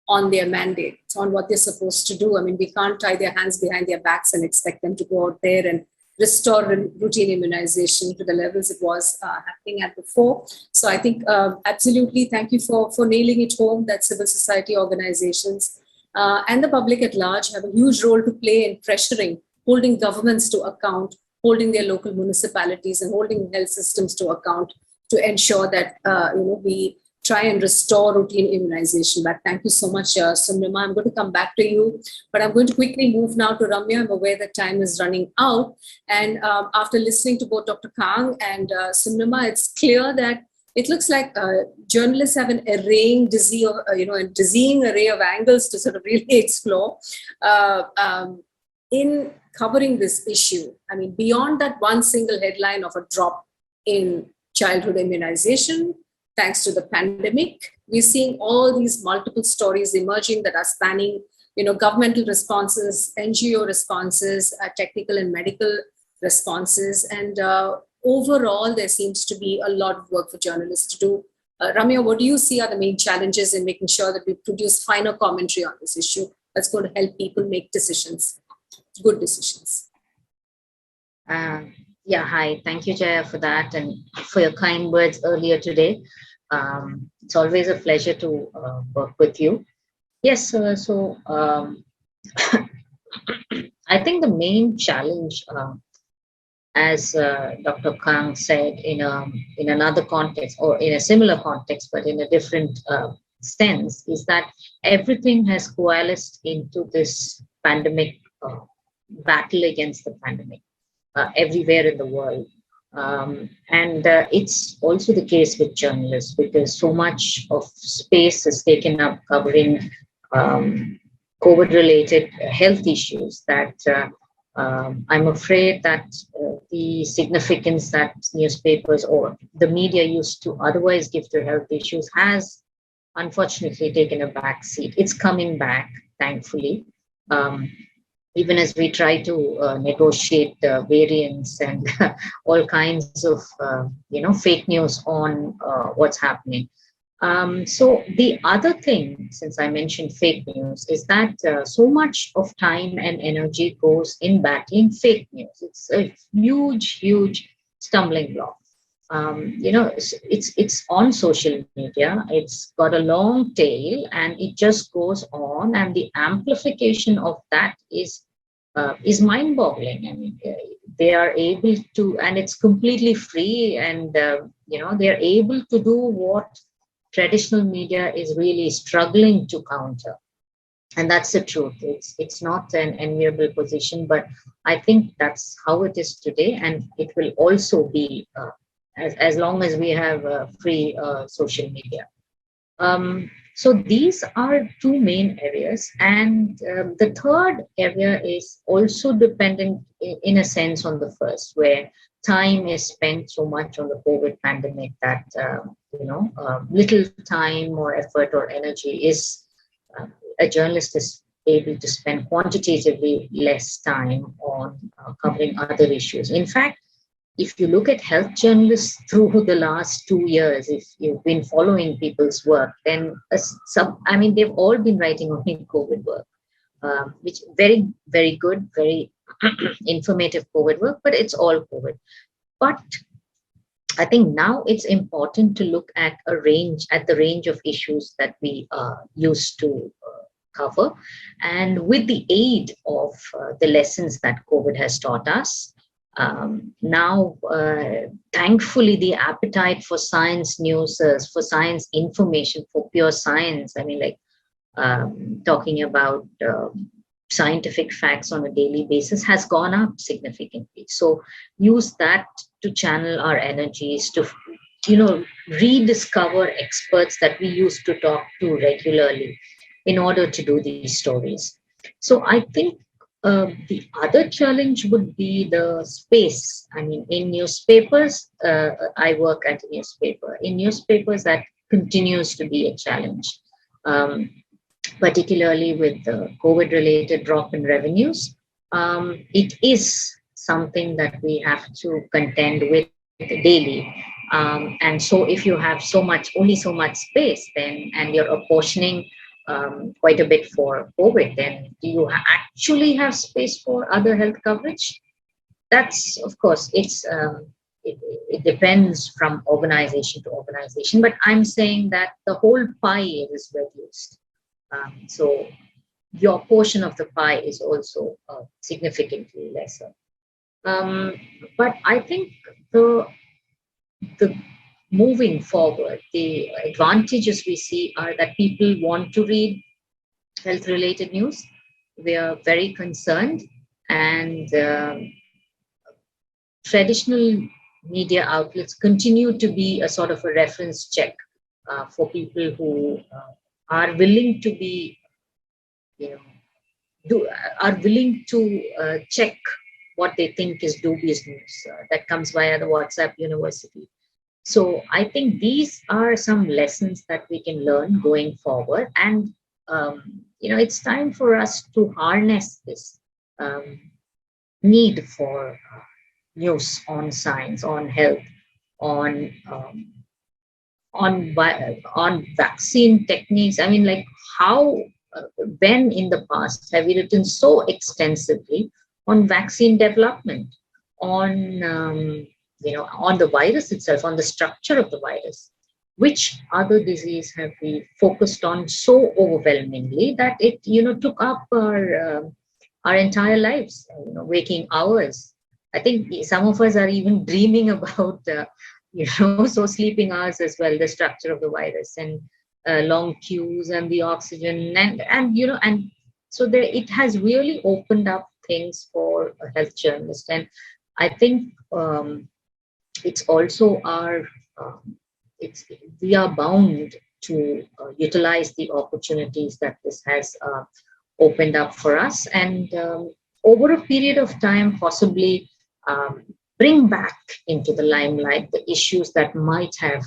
B: on their mandate, on what they're supposed to do. I mean, we can't tie their hands behind their backs and expect them to go out there and restore routine immunization to the levels it was happening at before. So I think absolutely, thank you for nailing it home that civil society organizations and the public at large have a huge role to play in pressuring, holding governments to account, holding their local municipalities and holding health systems to account to ensure that we try and restore routine immunization. But thank you so much, Sunrima. I'm going to come back to you, but I'm going to quickly move now to Ramya. I'm aware that time is running out. And after listening to both Dr. Kang and Sunrima, it's clear that it looks like journalists have an arraying dizzying array of angles to sort of really explore in covering this issue. I mean, beyond that one single headline of a drop in childhood immunization, thanks to the pandemic, we're seeing all these multiple stories emerging that are spanning, governmental responses, NGO responses, technical and medical responses, and overall, there seems to be a lot of work for journalists to do. Ramya, what do you see are the main challenges in making sure that we produce finer commentary on this issue that's going to help people make decisions, good decisions?
D: Yeah, hi. Thank you, Jaya, for that and for your kind words earlier today. It's always a pleasure to work with you. Yes, I think the main challenge, as Dr. Kang said in another context or in a similar context, but in a different sense, is that everything has coalesced into this pandemic battle against the pandemic everywhere in the world. And it's also the case with journalists, because so much of space is taken up covering COVID-related health issues that I'm afraid that the significance that newspapers or the media used to otherwise give to health issues has unfortunately taken a back seat. It's coming back, thankfully. Even as we try to negotiate variants and all kinds of, fake news on what's happening. So the other thing, since I mentioned fake news, is that so much of time and energy goes in battling fake news. It's a huge stumbling block. It's on social media. It's got a long tail, and it just goes on. And the amplification of that is mind-boggling. I mean, they are able to, and it's completely free, and they're able to do what traditional media is really struggling to counter. And that's the truth. It's not an enviable position, but I think that's how it is today, and it will also be as long as we have free social media. So these are two main areas, and the third area is also dependent in a sense on the first, where time is spent so much on the COVID pandemic that little time or effort or energy is a journalist is able to spend quantitatively less time on covering other issues. In fact, if you look at health journalists through the last 2 years, if you've been following people's work, then they've all been writing only COVID work, which very, very good, very informative COVID work, but it's all COVID. But I think now it's important to look at the range of issues that we used to cover, and with the aid of the lessons that COVID has taught us. Now, thankfully, the appetite for science news, for science information, for pure science, talking about scientific facts on a daily basis has gone up significantly. So use that to channel our energies to, rediscover experts that we used to talk to regularly in order to do these stories. So I think the other challenge would be the space. In newspapers, I work at a newspaper. In newspapers, that continues to be a challenge, particularly with the COVID-related drop in revenues. It is something that we have to contend with daily. And so if you have only so much space, then, and you're apportioning quite a bit for COVID, then do you actually have space for other health coverage? That's, of course, it depends from organization to organization, but I'm saying that the whole pie is reduced. So your portion of the pie is also significantly lesser. But I think the moving forward, the advantages we see are that people want to read health-related news. We are very concerned, and traditional media outlets continue to be a sort of a reference check for people who are willing to be, are willing to check what they think is dubious news that comes via the WhatsApp University. So I think these are some lessons that we can learn going forward. And, it's time for us to harness this need for news on science, on health, on vaccine techniques. When in the past have we written so extensively on vaccine development, on the virus itself, on the structure of the virus? Which other disease have we focused on so overwhelmingly that it, took up our entire lives, waking hours? I think some of us are even dreaming about, so sleeping hours as well, the structure of the virus and long queues and the oxygen and so it has really opened up things for a health journalist. And I think it's also we are bound to utilize the opportunities that this has opened up for us, and over a period of time, possibly bring back into the limelight the issues that might have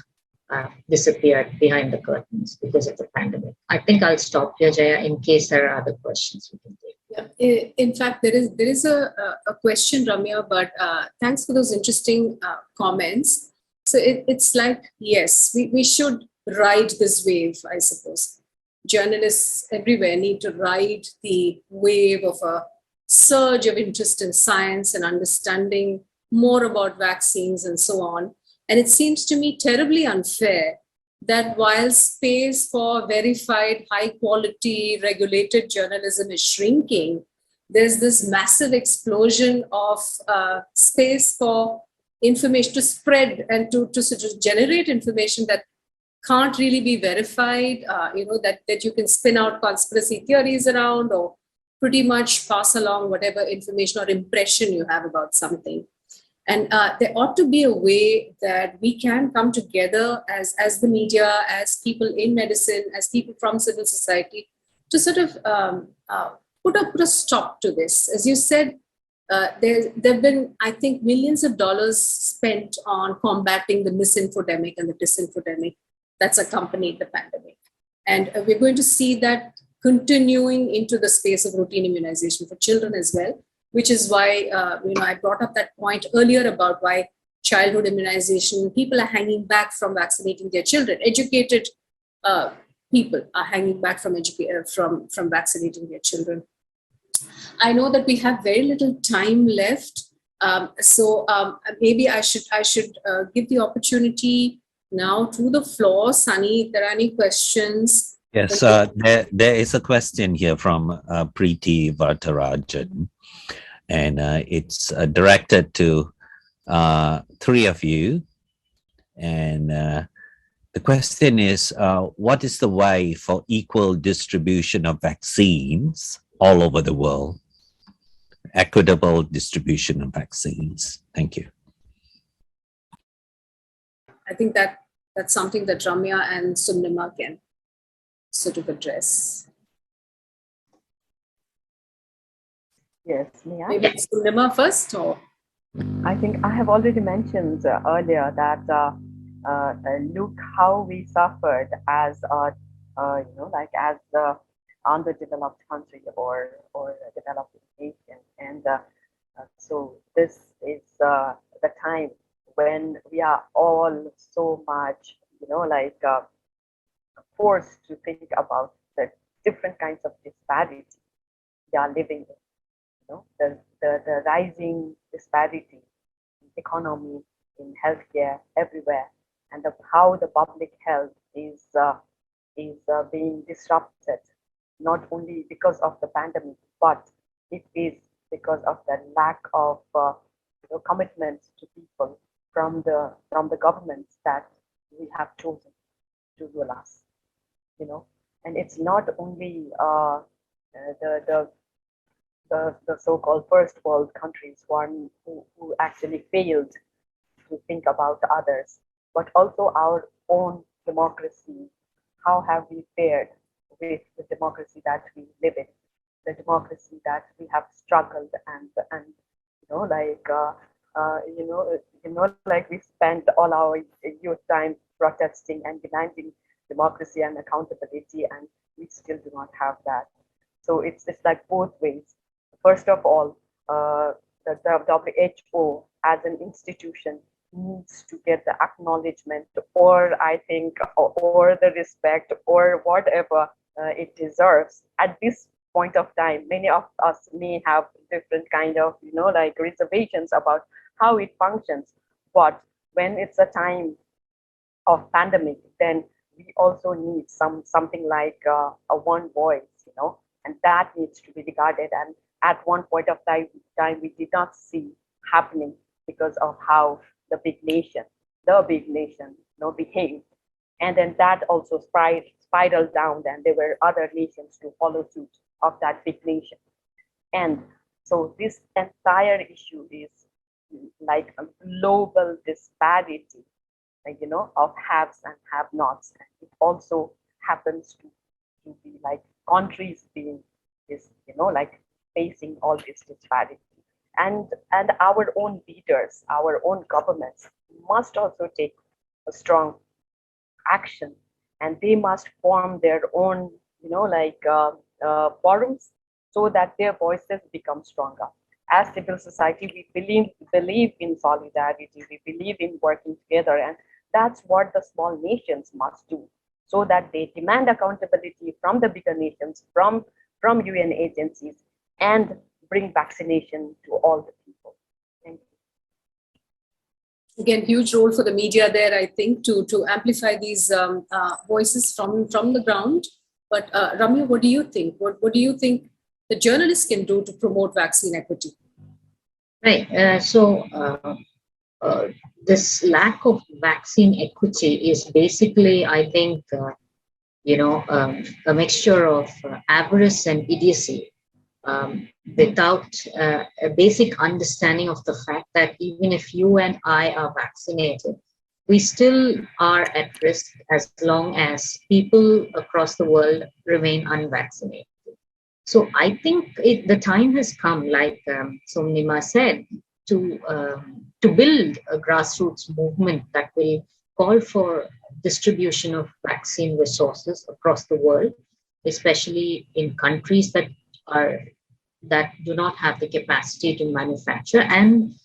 D: disappeared behind the curtains because of the pandemic. I think I'll stop here, Jaya, in case there are other questions we can take.
B: Yeah. In fact, there is a question, Ramya, but thanks for those interesting comments. So it's like, yes, we should ride this wave, I suppose. Journalists everywhere need to ride the wave of a surge of interest in science and understanding more about vaccines and so on. And it seems to me terribly unfair that while space for verified, high quality, regulated journalism is shrinking, there's this massive explosion of space for information to spread and to sort of generate information that can't really be verified, that you can spin out conspiracy theories around or pretty much pass along whatever information or impression you have about something. And there ought to be a way that we can come together as the media, as people in medicine, as people from civil society, to sort of put a stop to this. As you said, there have been, I think, millions of dollars spent on combating the misinfodemic and the disinfodemic that's accompanied the pandemic. And we're going to see that continuing into the space of routine immunization for children as well, which is why I brought up that point earlier about why childhood immunization, people are hanging back from vaccinating their children. Educated people are hanging back from vaccinating their children. I know that we have very little time left, so maybe I should give the opportunity now to the floor. Sunny, if there are any questions.
A: Yes, there is a question here from Preeti Vartarajan, and it's directed to three of you. And the question is, what is the way for equal distribution of vaccines all over the world? Equitable distribution of vaccines. Thank you.
B: I think that's something that Ramya and Sundama can sort of address.
E: Yes, may I?
B: Maybe Sundama first, or?
E: I think I have already mentioned earlier that look how we suffered as as the underdeveloped country or a developing nation, and so this is the time when we are all so much forced to think about the different kinds of disparity we are living in. The rising disparity in economy, in healthcare, everywhere, and how the public health is being disrupted, not only because of the pandemic, but it is because of the lack of commitment to people from the governments that we have chosen to rule us. And it's not only the so-called first world countries who actually failed to think about others, but also our own democracy. How have we fared with the democracy that we live in, the democracy that we have struggled and we spent all our youth time protesting and demanding democracy and accountability, and we still do not have that. So it's like both ways. First of all, the WHO as an institution needs to get the acknowledgement, or I think, or the respect, or whatever it deserves. At this point of time, many of us may have different kind of reservations about how it functions, but when it's a time of pandemic, then we also need something like a one voice, and that needs to be regarded. And at one point of time we did not see happening because of how the big nation behaved, and then that also spiraled down, and there were other nations to follow suit of that big nation. And so this entire issue is like a global disparity, of haves and have-nots. It also happens to be like countries being this, facing all this disparity. And our own leaders, our own governments must also take a strong action, and they must form their own, forums, so that their voices become stronger. As civil society, we believe in solidarity, we believe in working together, and that's what the small nations must do, so that they demand accountability from the bigger nations, from UN agencies, and bring vaccination to all the people. Thank you.
B: Again, huge role for the media there, I think, to amplify these voices from the ground. But Ramya, what do you think? What do you think the journalists can do to promote vaccine equity?
D: Right. this lack of vaccine equity is basically, I think, a mixture of avarice and idiocy, without a basic understanding of the fact that even if you and I are vaccinated, we still are at risk as long as people across the world remain unvaccinated. So I think the time has come, like Somnima said, to build a grassroots movement that will call for distribution of vaccine resources across the world, especially in countries that do not have the capacity to manufacture. And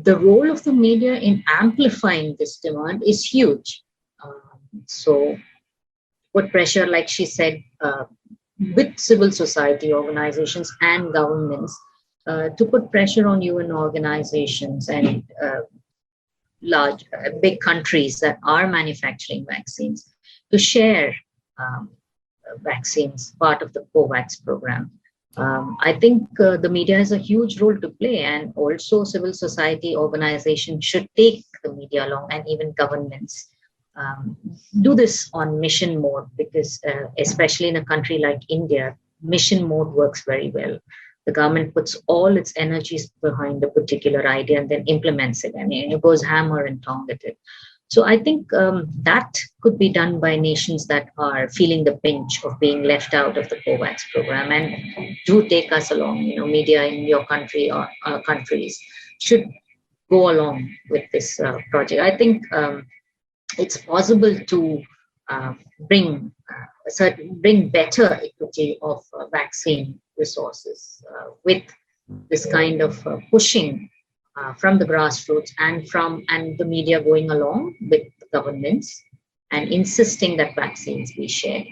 D: the role of the media in amplifying this demand is huge. So put pressure, like she said, with civil society organizations and governments, to put pressure on UN organizations and big countries that are manufacturing vaccines to share vaccines, part of the COVAX program. I think the media has a huge role to play, and also civil society organizations should take the media along, and even governments do this on mission mode, because especially in a country like India, mission mode works very well. The government puts all its energies behind a particular idea and then implements it. I mean, it goes hammer and tong at it. So I think that could be done by nations that are feeling the pinch of being left out of the COVAX program, and do take us along. Media in your country or countries should go along with this project. I think it's possible to bring better equity of vaccine resources with this kind of pushing from the grassroots and the media going along with the governments and insisting that vaccines be shared.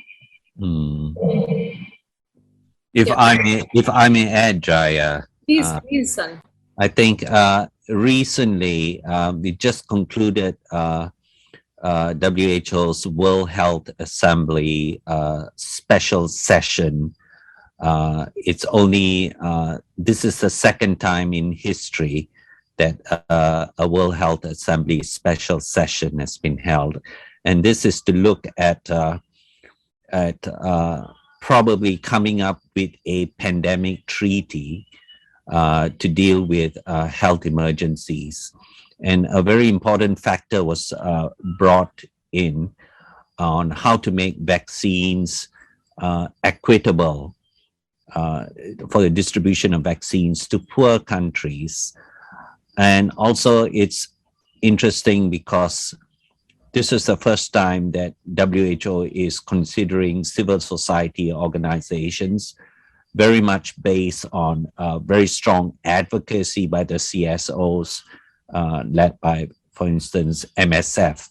A: If I may add, Jaya,
B: Please, son.
A: I think recently we just concluded WHO's World Health Assembly special session. It's only this is the second time in history that a World Health Assembly special session has been held, and this is to look at probably coming up with a pandemic treaty to deal with health emergencies. And a very important factor was brought in on how to make vaccines equitable for the distribution of vaccines to poor countries. And also it's interesting because this is the first time that WHO is considering civil society organizations, very much based on very strong advocacy by the CSOs, led by, for instance, MSF,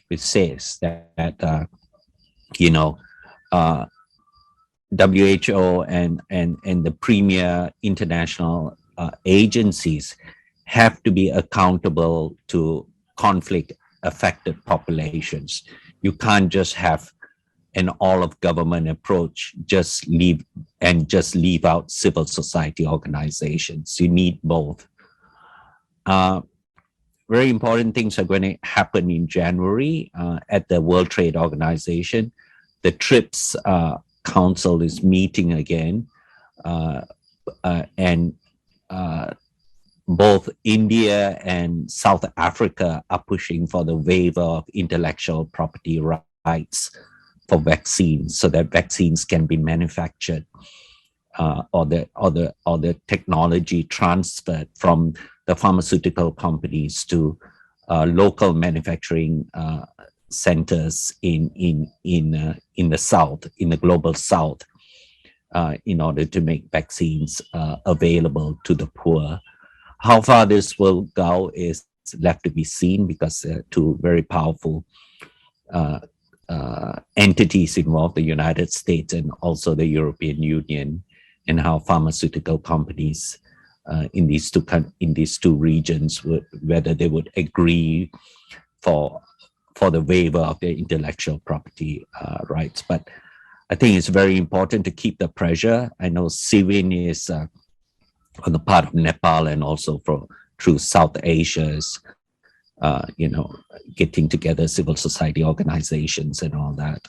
A: which says that WHO and the premier international agencies have to be accountable to conflict affected populations. You can't just have an all of government approach, just leave out civil society organizations. You need both. Very important things are going to happen in January at the World Trade Organization. The TRIPS Council is meeting again, and both India and South Africa are pushing for the waiver of intellectual property rights for vaccines, so that vaccines can be manufactured or the technology transferred from the pharmaceutical companies to local manufacturing centers in the South, in the global South, in order to make vaccines available to the poor. How far this will go is left to be seen, because two very powerful entities involved, the United States and also the European Union, and how pharmaceutical companies in these two regions whether they would agree for the waiver of their intellectual property rights. But I think it's very important to keep the pressure. I know Sivin is on the part of Nepal and also through South Asia's getting together civil society organizations and all that,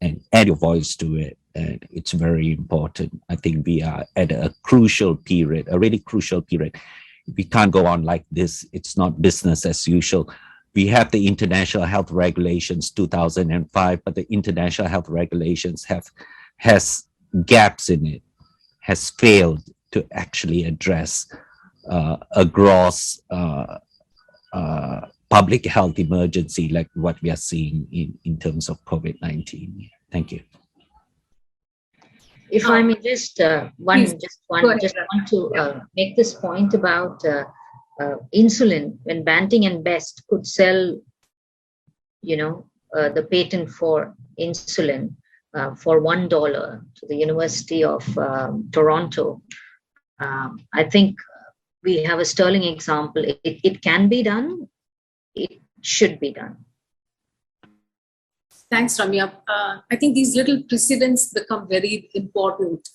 A: and add your voice to it. And it's very important. I think we are at a crucial period, a really crucial period. We can't go on like this. It's not business as usual. We have the International Health Regulations 2005, but the International Health Regulations has gaps in it, has failed to actually address a gross public health emergency like what we are seeing in terms of COVID-19. Thank you.
D: If I may just want to make this point about insulin. When Banting and Best could sell, the patent for insulin for $1 to the University of Toronto, I think we have a sterling example. It can be done. It should be done.
B: Thanks, Ramya. I think these little precedents become very important.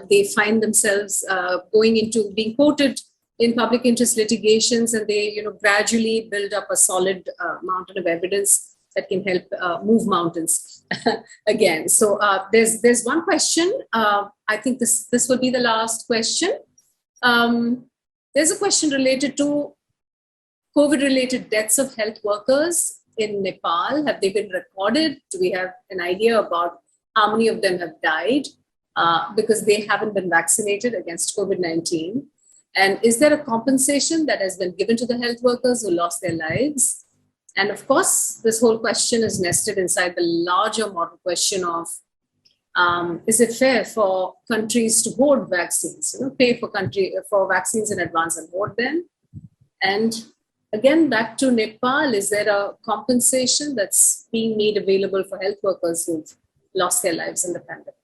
B: They find themselves going into being quoted in public interest litigations, and they, gradually build up a solid mountain of evidence that can help move mountains again. So there's one question. I think this will be the last question. There's a question related to COVID-related deaths of health workers in Nepal. Have they been recorded? Do we have an idea about how many of them have died because they haven't been vaccinated against COVID-19? And is there a compensation that has been given to the health workers who lost their lives? And of course, this whole question is nested inside the larger model question of, is it fair for countries to hoard vaccines, pay for vaccines in advance and hoard them? And again, back to Nepal, is there a compensation that's being made available for health workers who've lost their lives in the pandemic?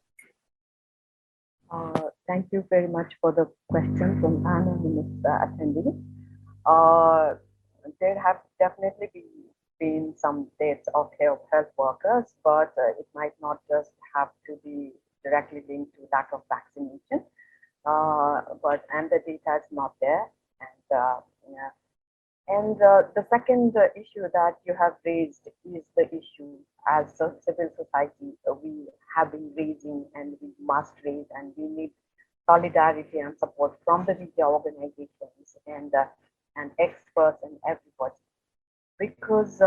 E: Thank you very much for the question from anonymous attendee. There have definitely been some deaths of health workers, but it might not just have to be directly linked to lack of vaccination. And the data is not there. And the second issue that you have raised is the issue as a civil society we have been raising, and we must raise, and we need solidarity and support from the media organizations and experts and everybody, because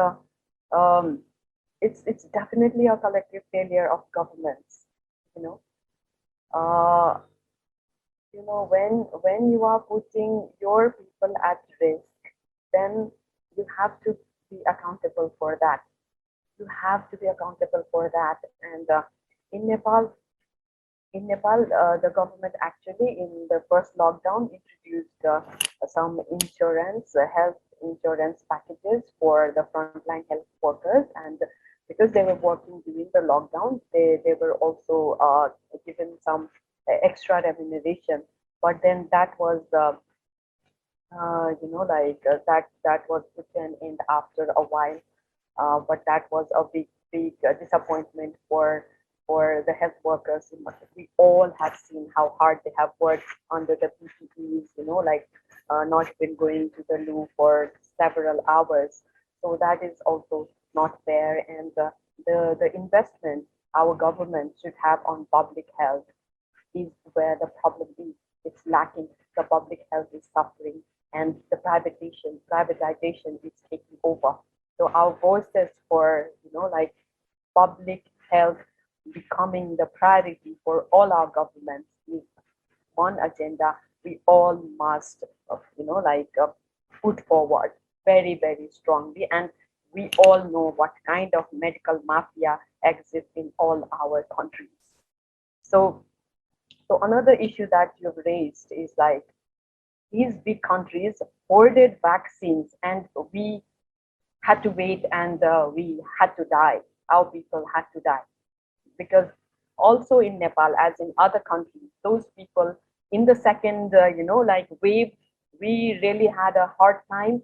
E: it's definitely a collective failure of governments. When you are putting your people at risk, then you have to be accountable for that. You have to be accountable for that. And in Nepal, the government actually in the first lockdown introduced some insurance, health insurance packages for the frontline health workers. And because they were working during the lockdown, they were also given some extra remuneration. But then that was that was put an end after a while. But that was a big disappointment for the health workers. We all have seen how hard they have worked under the PPEs, not even going to the loo for several hours. So that is also not fair. And the investment our government should have on public health is where the problem is. It's lacking. The public health is suffering, and the privatization is taking over. So our voices for public health becoming the priority for all our governments is one agenda we all must put forward very, very strongly. And we all know what kind of medical mafia exists in all our countries. So another issue that you've raised is these big countries hoarded vaccines, and we had to wait, and we had to die. Our people had to die. Because also in Nepal, as in other countries, those people in the second, wave, we really had a hard time.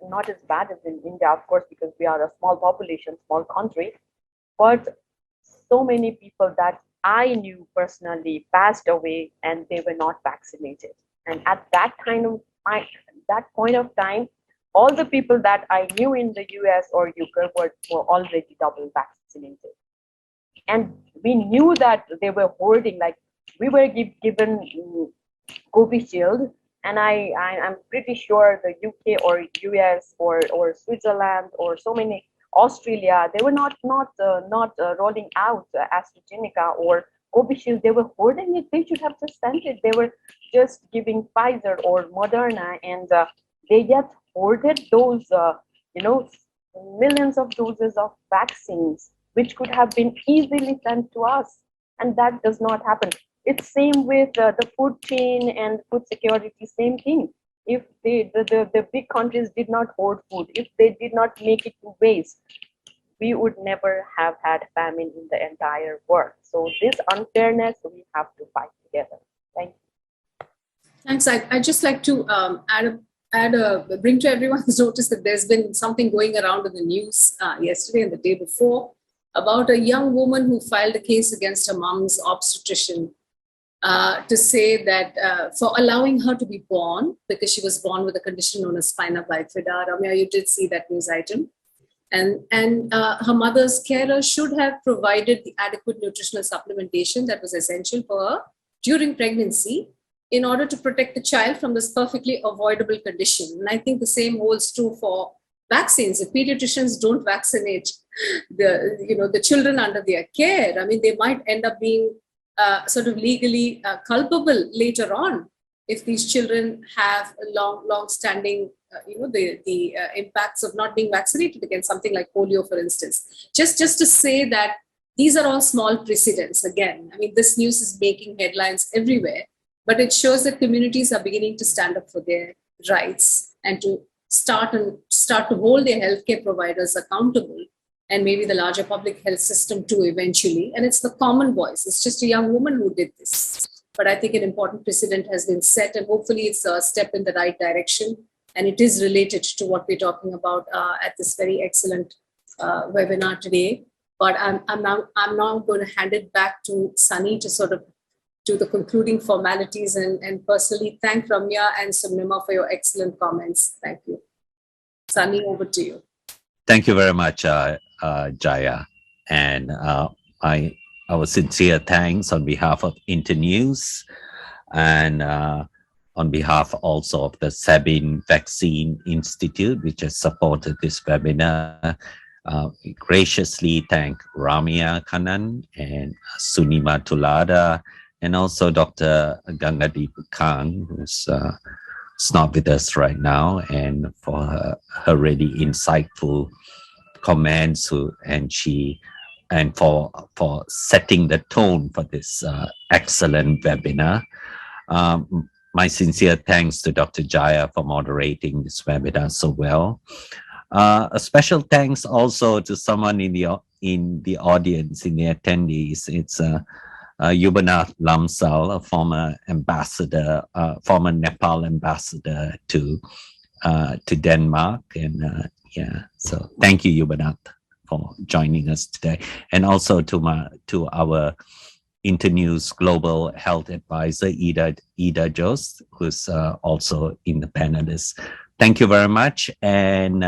E: Not as bad as in India, of course, because we are a small population, small country. But so many people that I knew personally passed away, and they were not vaccinated. And at that point of time, all the people that I knew in the US or UK were already double vaccinated. And we knew that they were hoarding, like we were given Covishield, and I'm pretty sure the UK or US or Switzerland or so many Australia, they were not rolling out AstraZeneca or Covishield. They were hoarding it. They should have just sent it. They were just giving Pfizer or Moderna, and they yet hoarded those millions of doses of vaccines, which could have been easily sent to us, and that does not happen. It's same with the food chain and food security, same thing. If the big countries did not hoard food, if they did not make it to waste, we would never have had famine in the entire world. So this unfairness, we have to fight together. Thank you.
B: Thanks. I'd just like to bring to everyone's notice that there's been something going around in the news yesterday and the day before about a young woman who filed a case against her mom's obstetrician to say that for allowing her to be born, because she was born with a condition known as spina bifida. Ramya, you did see that news item. And her mother's carer should have provided the adequate nutritional supplementation that was essential for her during pregnancy in order to protect the child from this perfectly avoidable condition. And I think the same holds true for vaccines. If pediatricians don't vaccinate the children under their care, I mean, they might end up being sort of legally culpable later on if these children have long-standing, the impacts of not being vaccinated against something like polio, for instance. Just to say that these are all small precedents. Again, I mean, this news is making headlines everywhere, but it shows that communities are beginning to stand up for their rights and to start to hold their healthcare providers accountable, and maybe the larger public health system too eventually. And it's the common voice. It's just a young woman who did this. But I think an important precedent has been set, and hopefully it's a step in the right direction. And it is related to what we're talking about at this very excellent webinar today. But I'm now going to hand it back to Sunny to sort of do the concluding formalities and personally thank Ramya and Sumnima for your excellent comments. Thank you. Sunny, over to you.
A: Thank you very much, Jaya. And our sincere thanks on behalf of Internews and on behalf also of the Sabin Vaccine Institute, which has supported this webinar. We graciously thank Ramya Kannan and Sunima Tulada, and also Dr. Gangadeep Khan, who's not with us right now, and for her really insightful comments, and for setting the tone for this excellent webinar. My sincere thanks to Dr. Jaya for moderating this webinar so well. A special thanks also to someone in the audience, in the attendees. It's Yubanath Lamsal, a former ambassador, former Nepal ambassador to Denmark, and so thank you, Yubanath, for joining us today, and also to our Internews Global Health Advisor, Ida Jost, who's also in the panelists. Thank you very much, and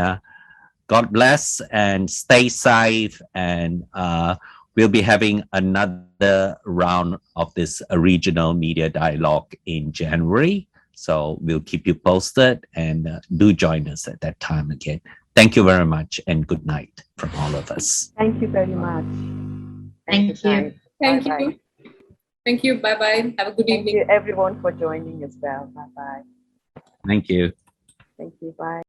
A: God bless, and stay safe, and we'll be having another round of this regional media dialogue in January. So we'll keep you posted, and do join us at that time again. Thank you very much, and good night from all of us.
E: Thank you very much.
D: Thank you.
B: Thank
E: Bye-bye.
B: you. Thank you. Bye-bye. Have a good evening.
E: Thank you everyone for joining as well. Bye-bye.
A: Thank you.
E: Thank you. Bye.